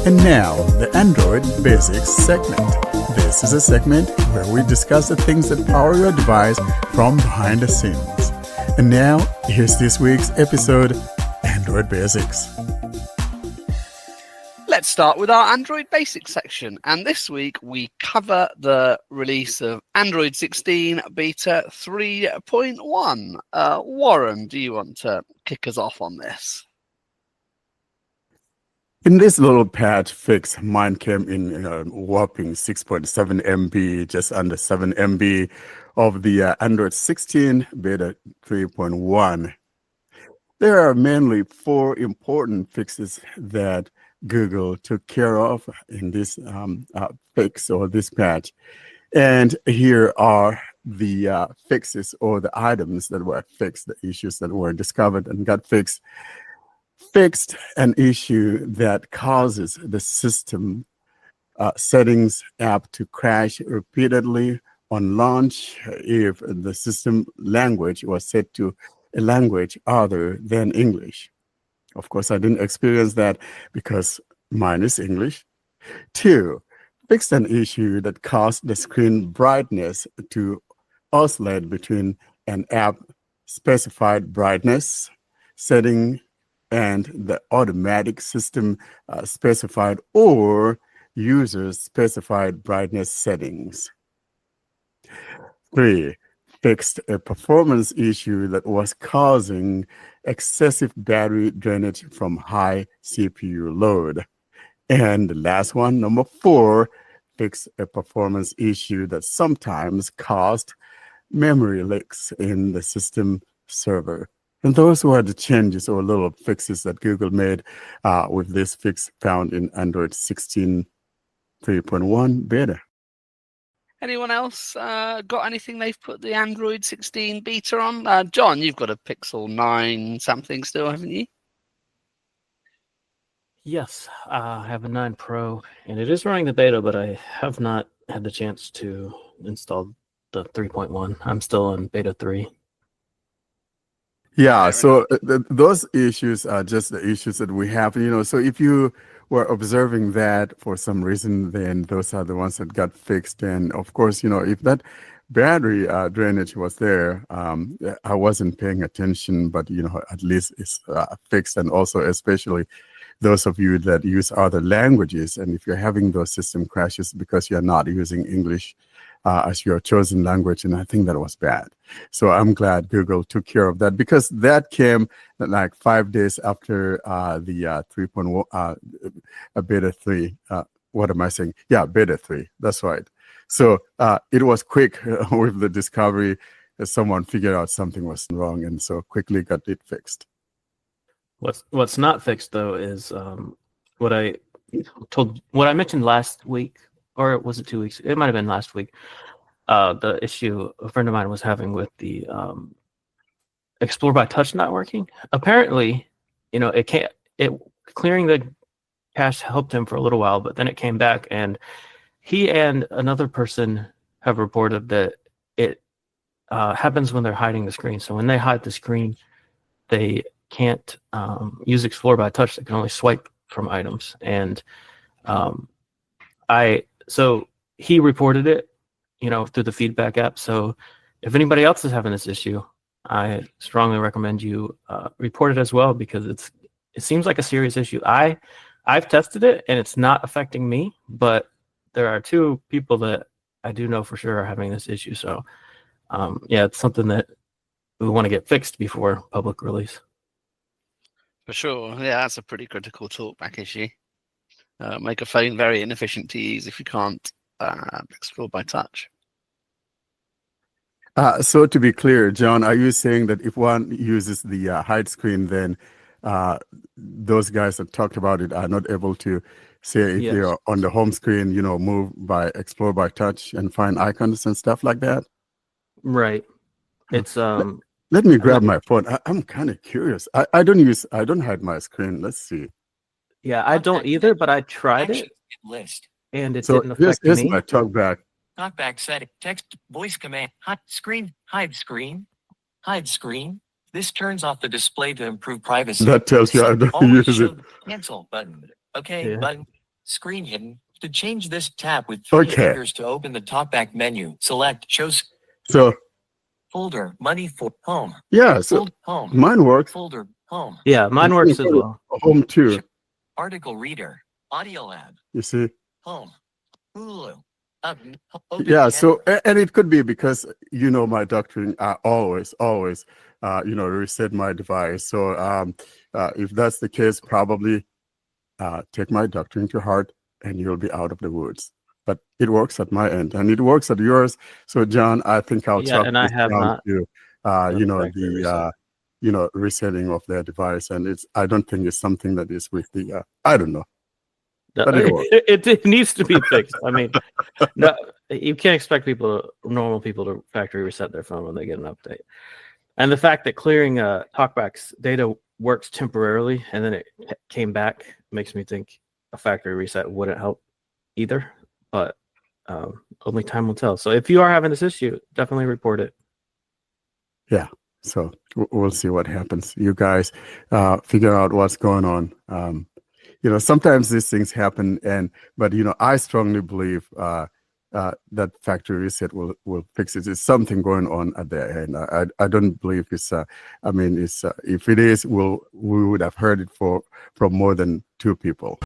And now, the Android Basics segment. This is a segment where we discuss the things that power your device from behind the scenes. And now, here's this week's episode, Android Basics. Let's start with our Android Basics section, and this week we cover the release of Android 16 Beta 3.1. Warren, do you want to kick us off on this? In this little patch fix, mine came in whopping 6.7 MB, just under 7 MB of the Android 16 Beta 3.1. There are mainly 4 important fixes that Google took care of in this fix or this patch. And here are the fixes or the items that were fixed, the issues that were discovered and got fixed. Fixed an issue that causes the system settings app to crash repeatedly on launch if the system language was set to a language other than English. Of course, I didn't experience that because mine is English. 2, fixed an issue that caused the screen brightness to oscillate between an app-specified brightness setting and the automatic system specified or user-specified brightness settings. 3, fixed a performance issue that was causing excessive battery drainage from high CPU load. And the last one, number 4, fixed a performance issue that sometimes caused memory leaks in the system server. And those were the changes or little fixes that Google made with this fix found in Android 16 3.1 beta. Anyone else got anything they've put the Android 16 beta on? John, you've got a Pixel 9 something still, haven't you? Yes, I have a 9 Pro, and it is running the beta, but I have not had the chance to install the 3.1. I'm still on beta 3. Yeah, so those issues are just the issues that we have, so if you were observing that for some reason, then those are the ones that got fixed. And of course, if that battery drainage was there, I wasn't paying attention, but, at least it's fixed. And also, especially those of you that use other languages, and if you're having those system crashes because you're not using English as your chosen language, and I think that was bad. So I'm glad Google took care of that, because that came like 5 days after the 3.1 beta 3. What am I saying? Yeah, beta 3. That's right. So it was quick with the discovery that someone figured out something was wrong, and so quickly got it fixed. What's not fixed though is what I mentioned last week. Or was it 2 weeks? It might have been last week. The issue a friend of mine was having with the Explore by Touch not working. Apparently, clearing the cache helped him for a little while, but then it came back, and he and another person have reported that it happens when they're hiding the screen. So when they hide the screen, they can't use Explore by Touch. They can only swipe from items, and so he reported it, through the feedback app. So if anybody else is having this issue, I strongly recommend you report it as well, because it seems like a serious issue. I've tested it and it's not affecting me, but there are 2 people that I do know for sure are having this issue. So yeah, it's something that we want to get fixed before public release. For sure. Yeah, that's a pretty critical talkback issue. Make a phone very inefficient to use if you can't Explore by Touch. So to be clear, John, are you saying that if one uses the hide screen, then those guys that talked about it are not able to say if they're on the home screen, move by Explore by Touch and find icons and stuff like that? Right. It's Let me grab my phone. I'm kind of curious. I don't hide my screen. Let's see. Yeah, I don't either, but I tried it, and it didn't affect here's me. my talkback. Talkback setting. Text voice command. Hide screen. Hide screen. Hide screen. This turns off the display to improve privacy. That tells you I don't Always use show it. the cancel button. Okay, button. screen hidden. To change this, tap with 3 Okay. fingers to open the talkback menu. Select shows So folder, money for home. yeah, so Home. mine works. Folder, home. Yeah, mine works as well. Home too. Article reader, Audio Lab, You see. home, Hulu. Yeah, so and it could be because my doctrine, I always reset my device. So if that's the case, probably take my doctrine to heart and you'll be out of the woods. But it works at my end and it works at yours. So John, I think I'll Yeah, talk and I this have down not to the resetting of their device, and I don't think it's something that is with the I don't know. But it works. It needs to be fixed. I mean, no, you can't expect normal people to factory reset their phone when they get an update. And the fact that clearing TalkBack's data works temporarily and then it came back makes me think a factory reset wouldn't help either. But only time will tell. So if you are having this issue, definitely report it. Yeah. So we'll see what happens. You guys figure out what's going on. Sometimes these things happen, but I strongly believe that factory reset will fix it. There's something going on at their end. I don't believe it's. If it is, we would have heard it from more than 2 people.